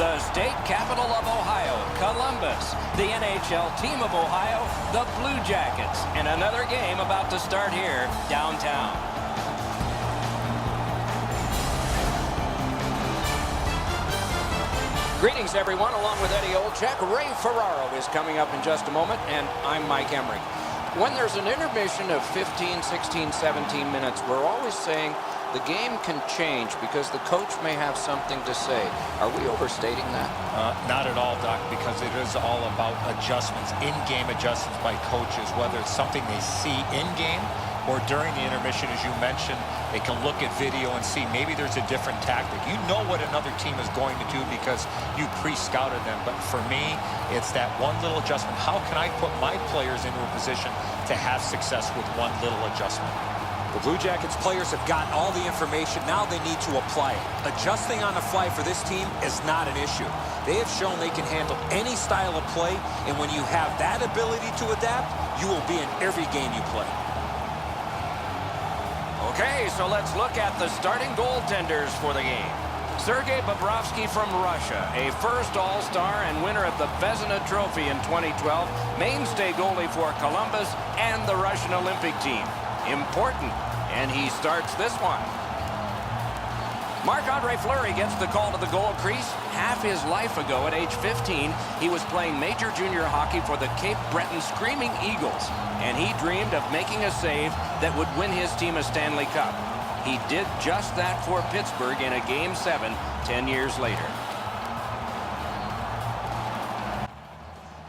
The state capital of Ohio, Columbus. The NHL team of Ohio, the Blue Jackets. And another game about to start here downtown. Greetings, everyone. Along with Eddie Olczyk, Ray Ferraro is coming up in just a moment, and I'm Mike Emmerich. When there's an intermission of 15, 16, 17 minutes, we're always saying the game can change because the coach may have something to say. Are we overstating that? Not at all, Doc, because it is all about adjustments, in-game adjustments by coaches, whether it's something they see in-game or during the intermission, as you mentioned. They can look at video and see maybe there's a different tactic. You know what another team is going to do because you pre-scouted them. But for me, it's that one little adjustment. How can I put my players into a position to have success with one little adjustment? The Blue Jackets players have gotten all the information. Now they need to apply it. Adjusting on the fly for this team is not an issue. They have shown they can handle any style of play, and when you have that ability to adapt, you will be in every game you play. Okay, so let's look at the starting goaltenders for the game. Sergei Bobrovsky from Russia, a first All-Star and winner of the Vezina Trophy in 2012, mainstay goalie for Columbus and the Russian Olympic team. Important, and he starts this one. Marc-Andre Fleury gets the call to the goal crease. Half his life ago, at age 15, he was playing major junior hockey for the Cape Breton Screaming Eagles, and he dreamed of making a save that would win his team a Stanley Cup. He did just that for Pittsburgh in a Game 7 10 years later.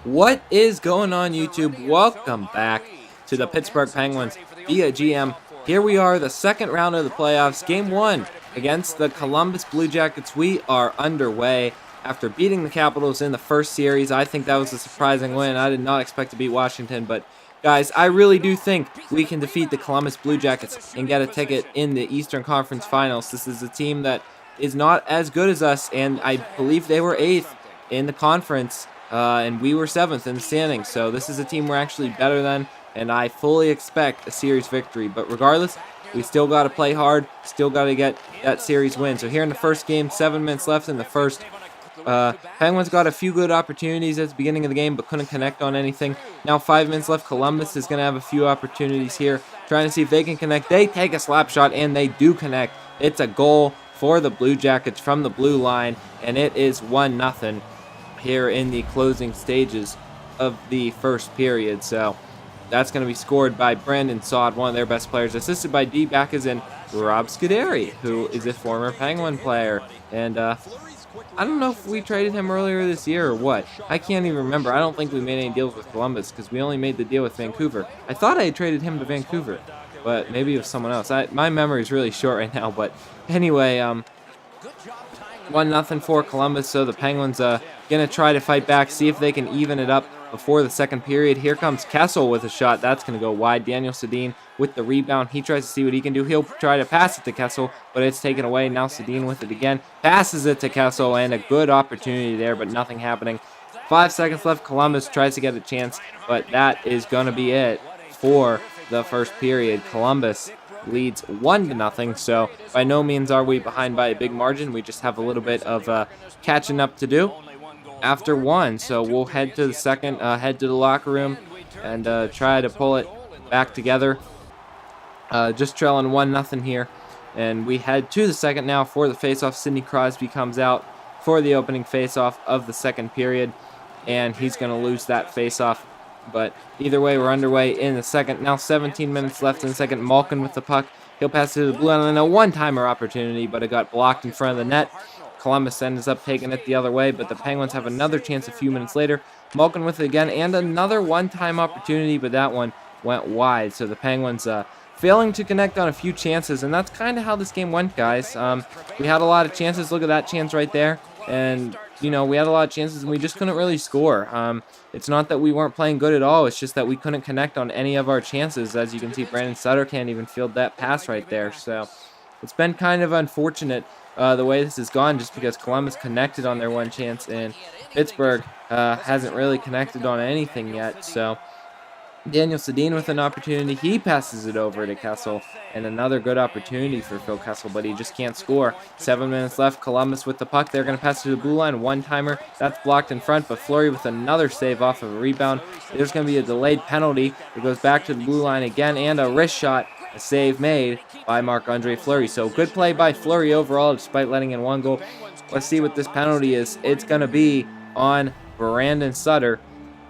What is going on, YouTube? Welcome back to the Pittsburgh Penguins via GM. Here we are, the second round of the playoffs, Game 1 against the Columbus Blue Jackets. We are underway after beating the Capitals in the first series. I think that was a surprising win. I did not expect to beat Washington, but guys, I really do think we can defeat the Columbus Blue Jackets and get a ticket in the Eastern Conference Finals. This is a team that is not as good as us, and I believe they were 8th in the conference, and we were 7th in the standings. So this is a team we're actually better than, and I fully expect a series victory. But regardless, we still got to play hard, still got to get that series win. So here in the first game, 7 minutes left in the first. Penguins got a few good opportunities at the beginning of the game, but couldn't connect on anything. Now 5 minutes left. Columbus is going to have a few opportunities here, trying to see if they can connect. They take a slap shot, and they do connect. It's a goal for the Blue Jackets from the blue line, and it is 1-0 here in the closing stages of the first period. So that's going to be scored by Brandon Saad, one of their best players, assisted by D. Backes and Rob Scuderi, who is a former Penguin player. And I don't know if we traded him earlier this year or what. I can't even remember. I don't think we made any deals with Columbus because we only made the deal with Vancouver. I thought I had traded him to Vancouver, but maybe it was someone else. My memory is really short right now. But anyway, 1-0 for Columbus. So the Penguins going to try to fight back, see if they can even it up before the second period. Here comes Kessel with a shot. That's going to go wide. Daniel Sedin with the rebound. He tries to see what he can do. He'll try to pass it to Kessel, but it's taken away. Now Sedin with it again. Passes it to Kessel, and a good opportunity there, but nothing happening. 5 seconds left. Columbus tries to get a chance, but that is going to be it for the first period. Columbus leads 1-0, so by no means are we behind by a big margin. We just have a little bit of catching up to do after one. So we'll head to the second, head to the locker room, and try to pull it back together. Just trailing 1-0 here, and we head to the second now for the faceoff. Sidney Crosby comes out for the opening faceoff of the second period, and he's going to lose that faceoff. But either way, we're underway in the second. Now 17 minutes left in the second. Malkin with the puck. He'll pass it to the blue line, and a one-timer opportunity, but it got blocked in front of the net. Columbus ends up taking it the other way, but the Penguins have another chance a few minutes later. Malkin with it again, and another one-time opportunity, but that one went wide. So the Penguins failing to connect on a few chances, and that's kind of how this game went, guys. We had a lot of chances. Look at that chance right there. And, you know, we had a lot of chances, and we just couldn't really score. It's not that we weren't playing good at all. It's just that we couldn't connect on any of our chances. As you can see, Brandon Sutter can't even field that pass right there. So it's been kind of unfortunate the way this has gone, just because Columbus connected on their one chance, and Pittsburgh hasn't really connected on anything yet. So Daniel Sedin with an opportunity. He passes it over to Kessel. And another good opportunity for Phil Kessel, but he just can't score. 7 minutes left. Columbus with the puck. They're going to pass to the blue line. One-timer. That's blocked in front, but Fleury with another save off of a rebound. There's going to be a delayed penalty. It goes back to the blue line again, and a wrist shot. A save made by Marc-Andre Fleury. So good play by Fleury overall, despite letting in one goal. Let's see what this penalty is. It's going to be on Brandon Sutter.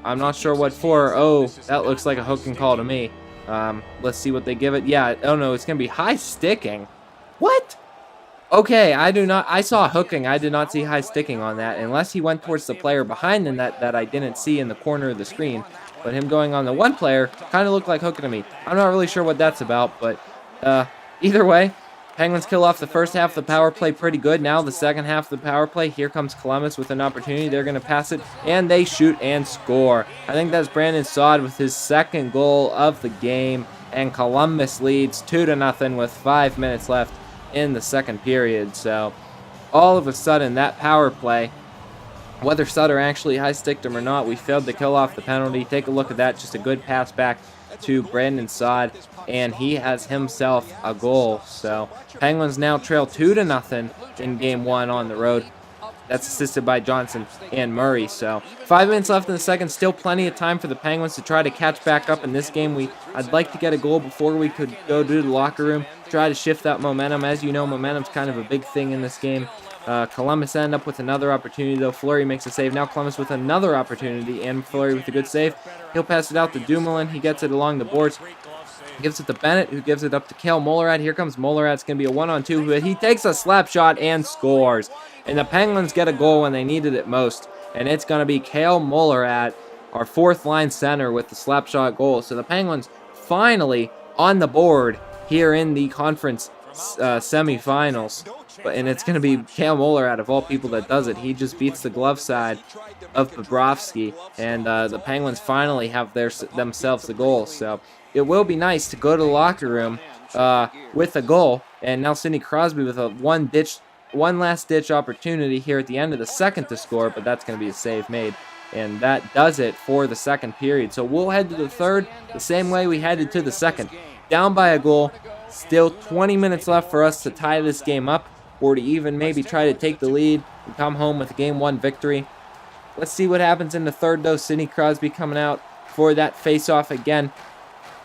I'm not sure what for. Oh, that looks like a hooking call to me. Let's see what they give it. Yeah, oh no, it's going to be high sticking. What? Okay, I saw hooking. I did not see high sticking on that, unless he went towards the player behind the net that I didn't see in the corner of the screen. But him going on the one player kind of looked like hooking to me. I'm not really sure what that's about, but either way, Penguins kill off the first half of the power play pretty good. Now the second half of the power play, here comes Columbus with an opportunity. They're going to pass it, and they shoot and score. I think that's Brandon Saad with his second goal of the game, and Columbus leads 2-0 with 5 minutes left in the second period. So all of a sudden, that power play, whether Sutter actually high-sticked him or not, we failed to kill off the penalty. Take a look at that. Just a good pass back to Brandon Saad, and he has himself a goal. So Penguins now trail 2-0 in game one on the road. That's assisted by Johnson and Murray. So 5 minutes left in the second. Still plenty of time for the Penguins to try to catch back up in this game. I'd like to get a goal before we could go to the locker room, try to shift that momentum. As you know, momentum's kind of a big thing in this game. Columbus end up with another opportunity, though. Fleury makes a save. Now Columbus with another opportunity, and Fleury with a good save. He'll pass it out to Dumoulin. He gets it along the boards. Gives it to Bennett, who gives it up to Cale Molerad. Here comes Molerad. It's going to be a 1-on-2, but he takes a slap shot and scores. And the Penguins get a goal when they needed it most. And it's going to be Cale Molerad, our fourth-line center, with the slap shot goal. So the Penguins finally on the board here in the conference semifinals. And it's going to be Cale Molerad, of all people, that does it. He just beats the glove side of Bobrovsky. And the Penguins finally have themselves a goal. So it will be nice to go to the locker room with a goal. And now Sidney Crosby with a one last ditch opportunity here at the end of the second to score, but that's going to be a save made. And that does it for the second period. So we'll head to the third the same way we headed to the second. Down by a goal. Still 20 minutes left for us to tie this game up, or to even maybe try to take the lead and come home with a game one victory. Let's see what happens in the third, though. Sidney Crosby coming out for that face-off again,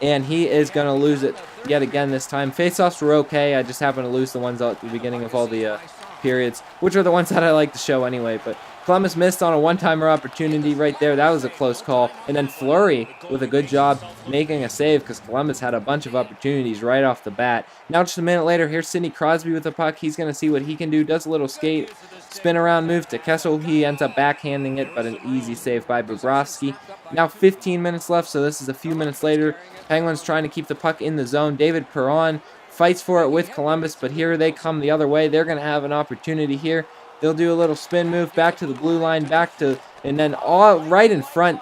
and he is going to lose it yet again this time. Face-offs were okay. I just happened to lose the ones at the beginning of all the periods, which are the ones that I like to show anyway. But Columbus missed on a one-timer opportunity right there. That was a close call. And then Fleury with a good job making a save, because Columbus had a bunch of opportunities right off the bat. Now just a minute later, here's Sidney Crosby with the puck. He's going to see what he can do. Does a little skate, spin around move to Kessel. He ends up backhanding it, but an easy save by Bobrovsky. Now 15 minutes left, so this is a few minutes later. Penguins trying to keep the puck in the zone. David Perron fights for it with Columbus, but here they come the other way. They're going to have an opportunity here. They'll do a little spin move back to the blue line, and then all right in front.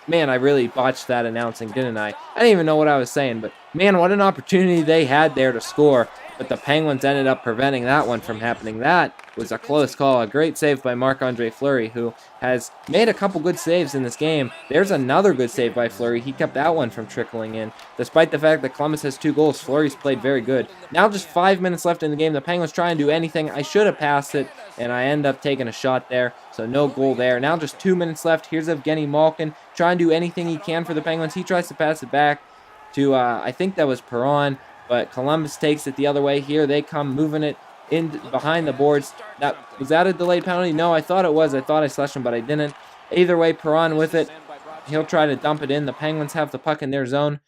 Man, I really botched that announcing, didn't I? I didn't even know what I was saying, but man, what an opportunity they had there to score. But the Penguins ended up preventing that one from happening. That was a close call. A great save by Marc-Andre Fleury, who has made a couple good saves in this game. There's another good save by Fleury. He kept that one from trickling in. Despite the fact that Columbus has 2 goals, Fleury's played very good. Now just 5 minutes left in the game. The Penguins try and do anything. I should have passed it, and I end up taking a shot there. So no goal there. Now just 2 minutes left. Here's Evgeny Malkin. Try and do anything he can for the Penguins. He tries to pass it back to, I think that was Perron. But Columbus takes it the other way. Here they come, moving it in behind the boards. Was that a delayed penalty? No, I thought it was. I thought I slashed him, but I didn't. Either way, Perron with it. He'll try to dump it in. The Penguins have the puck in their zone.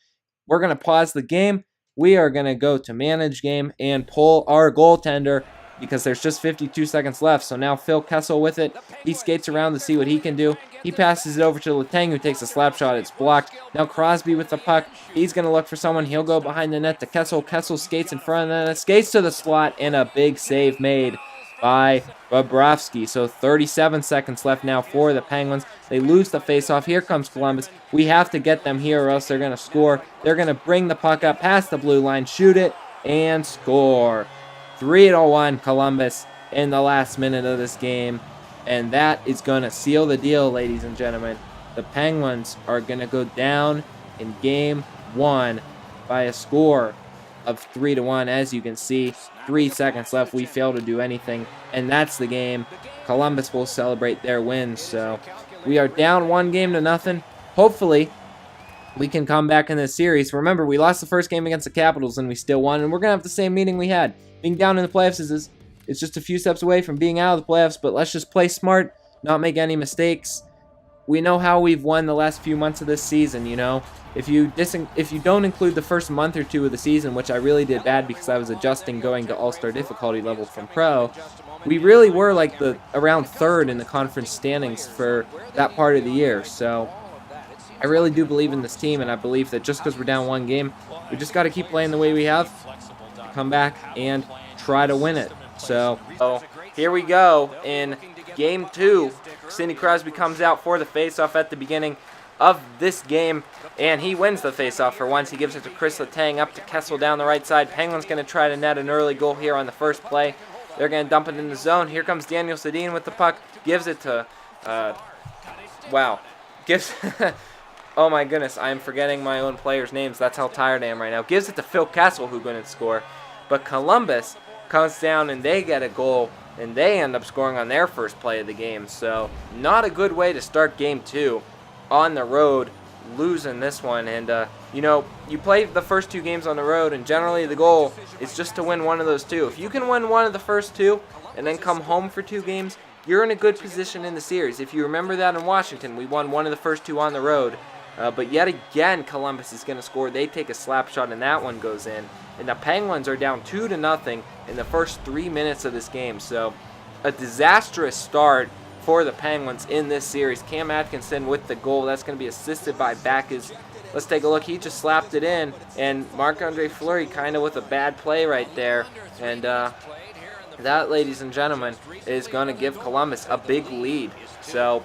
We're going to pause the game. We are going to go to manage game and pull our goaltender, because there's just 52 seconds left. So now Phil Kessel with it. He skates around to see what he can do. He passes it over to Letang, who takes a slap shot. It's blocked. Now Crosby with the puck. He's going to look for someone. He'll go behind the net to Kessel. Kessel skates in front of the net, skates to the slot, and a big save made by Bobrovsky. So 37 seconds left now for the Penguins. They lose the faceoff. Here comes Columbus. We have to get them here or else they're going to score. They're going to bring the puck up past the blue line, shoot it, and score. 3-1 Columbus in the last minute of this game. And that is going to seal the deal, ladies and gentlemen. The Penguins are going to go down in Game 1 by a score of 3-1. As you can see, 3 seconds left. We fail to do anything, and that's the game. Columbus will celebrate their win. So we are down 1-0. Hopefully, we can come back in this series. Remember, we lost the first game against the Capitals, and we still won, and we're going to have the same meaning we had. Being down in the playoffs is it's just a few steps away from being out of the playoffs, but let's just play smart, not make any mistakes. We know how we've won the last few months of this season, you know. If you don't include the first month or two of the season, which I really did bad because I was adjusting going to all-star difficulty level from pro, we really were like around third in the conference standings for that part of the year. So I really do believe in this team, and I believe that just because we're down 1 game, we just got to keep playing the way we have, come back and try to win it. So here we go in Game 2. Sidney Crosby comes out for the faceoff at the beginning of this game, and he wins the faceoff for once. He gives it to Chris Letang up to Kessel down the right side. Penguins going to try to net an early goal here on the first play. They're going to dump it in the zone. Here comes Daniel Sedin with the puck. Gives it to, oh my goodness, I am forgetting my own players' names. That's how tired I am right now. Gives it to Phil Kessel, who couldn't score. But Columbus comes down and they get a goal, and they end up scoring on their first play of the game. So not a good way to start Game 2 on the road, losing this one. And you know, you play the first 2 games on the road, and generally the goal is just to win one of those 2. If you can win one of the first 2 and then come home for 2 games, you're in a good position in the series. If you remember that in Washington, we won one of the first 2 on the road. But yet again, Columbus is going to score. They take a slap shot, and that one goes in. And the Penguins are down 2-0 in the first 3 minutes of this game. So a disastrous start for the Penguins in this series. Cam Atkinson with the goal. That's going to be assisted by Backus. Let's take a look. He just slapped it in. And Marc-Andre Fleury kind of with a bad play right there. And that, ladies and gentlemen, is going to give Columbus a big lead. So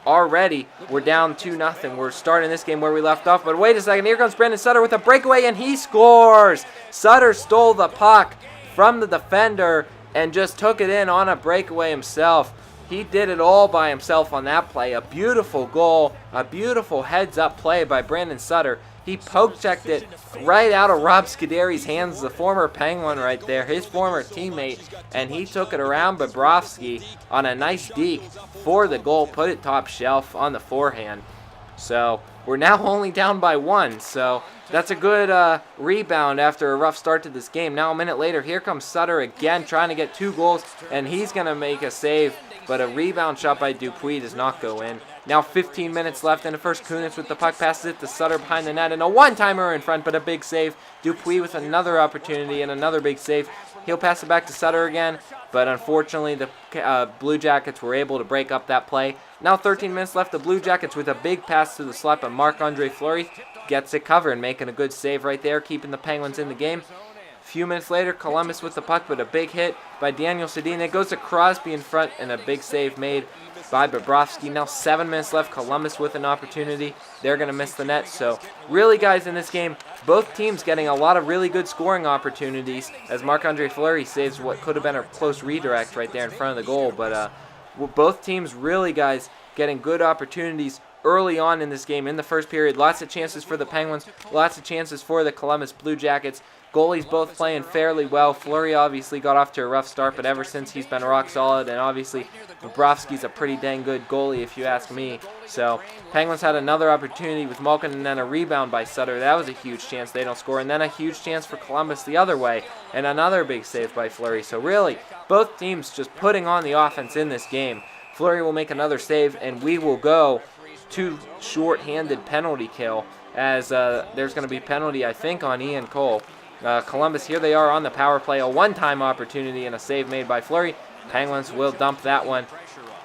already we're down 2-0. We're starting this game where we left off. But wait a second. Here comes Brandon Sutter with a breakaway, and he scores. Sutter stole the puck from the defender and just took it in on a breakaway himself. He did it all by himself on that play. A beautiful goal, a beautiful heads-up play by Brandon Sutter. He poke-checked it right out of Rob Scuderi's hands, the former Penguin right there, his former teammate, and he took it around Bobrovsky on a nice deke for the goal, put it top shelf on the forehand. So we're now only down by 1, so that's a good rebound after a rough start to this game. Now a minute later, here comes Sutter again trying to get 2 goals, and he's going to make a save, but a rebound shot by Dupuis does not go in. Now 15 minutes left in the first. Kunitz with the puck, passes it to Sutter behind the net, and a one-timer in front, but a big save. Dupuis with another opportunity and another big save. He'll pass it back to Sutter again, but unfortunately the Blue Jackets were able to break up that play. Now 13 minutes left. The Blue Jackets with a big pass to the slot, but Marc-Andre Fleury gets it covered, making a good save right there, keeping the Penguins in the game. A few minutes later, Columbus with the puck, but a big hit by Daniel Sedin. It goes to Crosby in front, and a big save made by Bobrovsky. Now 7 minutes left. Columbus with an opportunity. They're going to miss the net. So really, guys, in this game, both teams getting a lot of really good scoring opportunities as Marc-Andre Fleury saves what could have been a close redirect right there in front of the goal. But both teams really, guys, getting good opportunities early on in this game. In the first period, lots of chances for the Penguins, lots of chances for the Columbus Blue Jackets. Goalies both playing fairly well. Fleury obviously got off to a rough start, but ever since he's been rock solid, and obviously Bobrovsky's a pretty dang good goalie if you ask me. So Penguins had another opportunity with Malkin, and then a rebound by Sutter. That was a huge chance. They don't score. And then a huge chance for Columbus the other way, and another big save by Fleury. So really, both teams just putting on the offense in this game. Fleury will make another save, and we will go to short-handed penalty kill as there's going to be a penalty, I think, on Ian Cole. Columbus, here they are on the power play. A one-time opportunity and a save made by Fleury. Penguins will dump that one,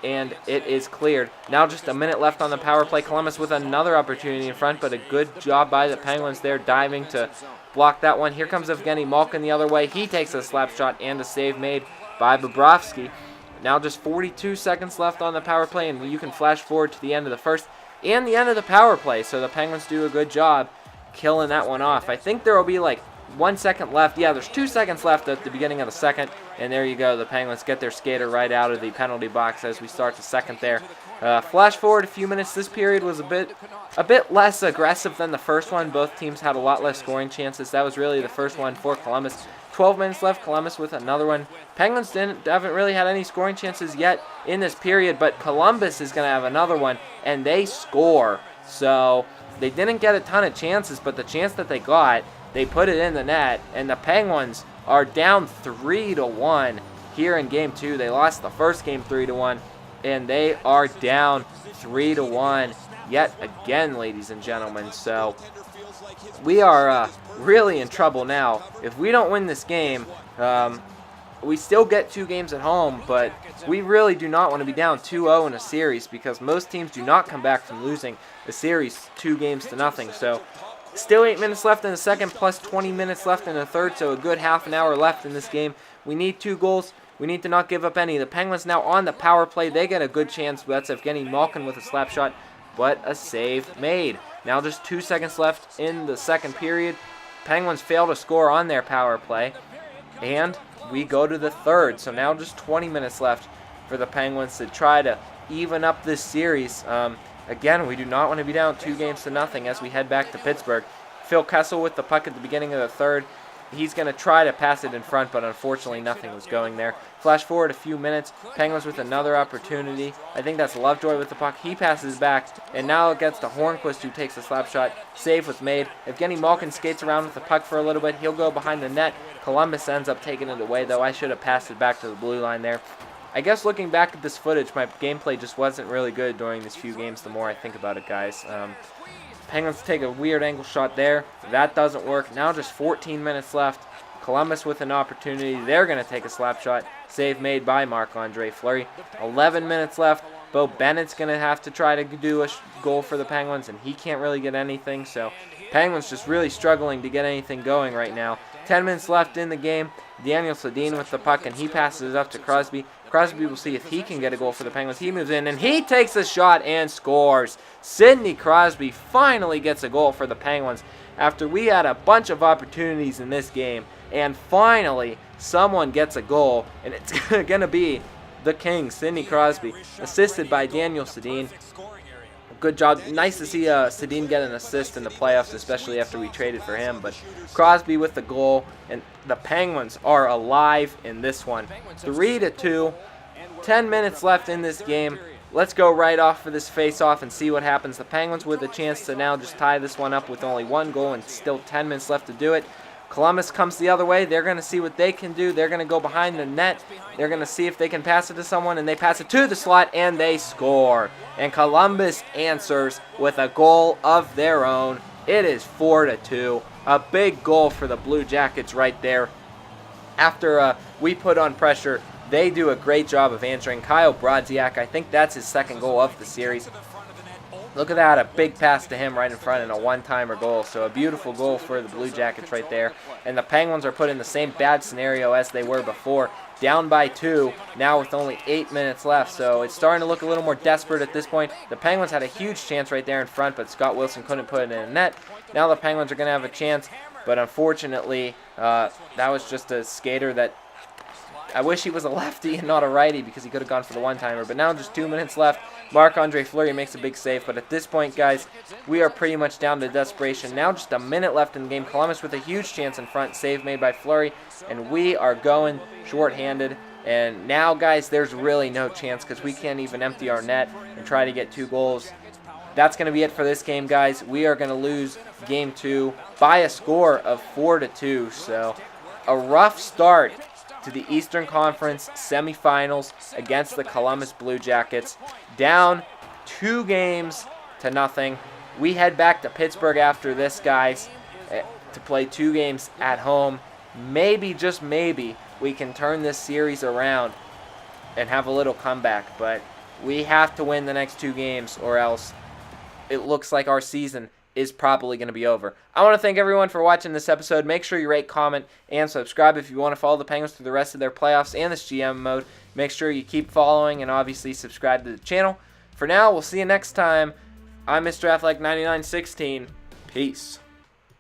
and it is cleared. Now just a minute left on the power play. Columbus with another opportunity in front, but a good job by the Penguins there diving to block that one. Here comes Evgeny Malkin the other way. He takes a slap shot and a save made by Bobrovsky. Now just 42 seconds left on the power play, and you can flash forward to the end of the first and the end of the power play. So the Penguins do a good job killing that one off. I think there will be like 1 second left. Yeah, there's 2 seconds left at the beginning of the second. And there you go. The Penguins get their skater right out of the penalty box as we start the second there. Flash forward a few minutes. This period was a bit less aggressive than the first one. Both teams had a lot less scoring chances. That was really the first one for Columbus. 12 minutes left. Columbus with another one. Penguins haven't really had any scoring chances yet in this period, but Columbus is going to have another one, and they score. So they didn't get a ton of chances, but the chance that they got, they put it in the net, and the Penguins are down 3-1 here in Game 2. They lost the first game 3-1, and they are down 3-1 yet again, ladies and gentlemen. So we are really in trouble now. If we don't win this game, we still get 2 games at home, but we really do not want to be down 2-0 in a series, because most teams do not come back from losing a series 2-0. So still 8 minutes left in the second, plus 20 minutes left in the third, so a good half an hour left in this game. We need 2 goals. We need to not give up any. The Penguins now on the power play. They get a good chance. That's Evgeny Malkin with a slap shot, but a save made. Now just 2 seconds left in the second period. Penguins fail to score on their power play, and we go to the third. So now just 20 minutes left for the Penguins to try to even up this series. Again, we do not want to be down 2-0 as we head back to Pittsburgh. Phil Kessel with the puck at the beginning of the third. He's going to try to pass it in front, but unfortunately nothing was going there. Flash forward a few minutes. Penguins with another opportunity. I think that's Lovejoy with the puck. He passes back, and now it gets to Hornquist, who takes a slap shot. Save was made. Evgeny Malkin skates around with the puck for a little bit. He'll go behind the net. Columbus ends up taking it away, though. I should have passed it back to the blue line there. I guess looking back at this footage, my gameplay just wasn't really good during these few games the more I think about it, guys. Penguins take a weird angle shot there. That doesn't work. Now just 14 minutes left. Columbus with an opportunity. They're going to take a slap shot. Save made by Marc-Andre Fleury. 11 minutes left. Bo Bennett's going to have to try to do a goal for the Penguins, and he can't really get anything. So Penguins just really struggling to get anything going right now. 10 minutes left in the game. Daniel Sedin with the puck, and he passes it up to Crosby. Crosby will see if he can get a goal for the Penguins. He moves in, and he takes a shot and scores. Sidney Crosby finally gets a goal for the Penguins after we had a bunch of opportunities in this game. And finally, someone gets a goal, and it's going to be the King, Sidney Crosby, assisted by Daniel Sedin. Good job. Nice to see Sedin get an assist in the playoffs, especially after we traded for him. But Crosby with the goal, and the Penguins are alive in this one. 3-2. 10 minutes left in this game. Let's go right off for this face-off and see what happens. The Penguins with a chance to now just tie this one up with only 1 goal and still 10 minutes left to do it. Columbus comes the other way. They're going to see what they can do. They're going to go behind the net. They're going to see if they can pass it to someone, and they pass it to the slot, and they score. And Columbus answers with a goal of their own. It is 4-2. A big goal for the Blue Jackets right there. After we put on pressure, they do a great job of answering. Kyle Brodziak, I think that's his second goal of the series. Look at that, a big pass to him right in front and a one-timer goal. So a beautiful goal for the Blue Jackets right there. And the Penguins are put in the same bad scenario as they were before. Down by 2, now with only 8 minutes left. So it's starting to look a little more desperate at this point. The Penguins had a huge chance right there in front, but Scott Wilson couldn't put it in the net. Now the Penguins are going to have a chance, but unfortunately, that was just a skater that I wish he was a lefty and not a righty, because he could have gone for the one-timer. But now just 2 minutes left. Marc-Andre Fleury makes a big save. But at this point, guys, we are pretty much down to desperation. Now just a minute left in the game. Columbus with a huge chance in front. Save made by Fleury. And we are going shorthanded. And now, guys, there's really no chance, because we can't even empty our net and try to get 2 goals. That's going to be it for this game, guys. We are going to lose Game 2 by a score of 4-2. So a rough start to the Eastern Conference semifinals against the Columbus Blue Jackets. Down 2-0. We head back to Pittsburgh after this, guys, to play 2 games at home. Maybe, just maybe, we can turn this series around and have a little comeback. But we have to win the next 2 games, or else it looks like our season is probably going to be over. I want to thank everyone for watching this episode. Make sure you rate, comment, and subscribe if you want to follow the Penguins through the rest of their playoffs and this GM mode. Make sure you keep following and obviously subscribe to the channel. For now, we'll see you next time. I'm Mr. Athletic 9916. Peace.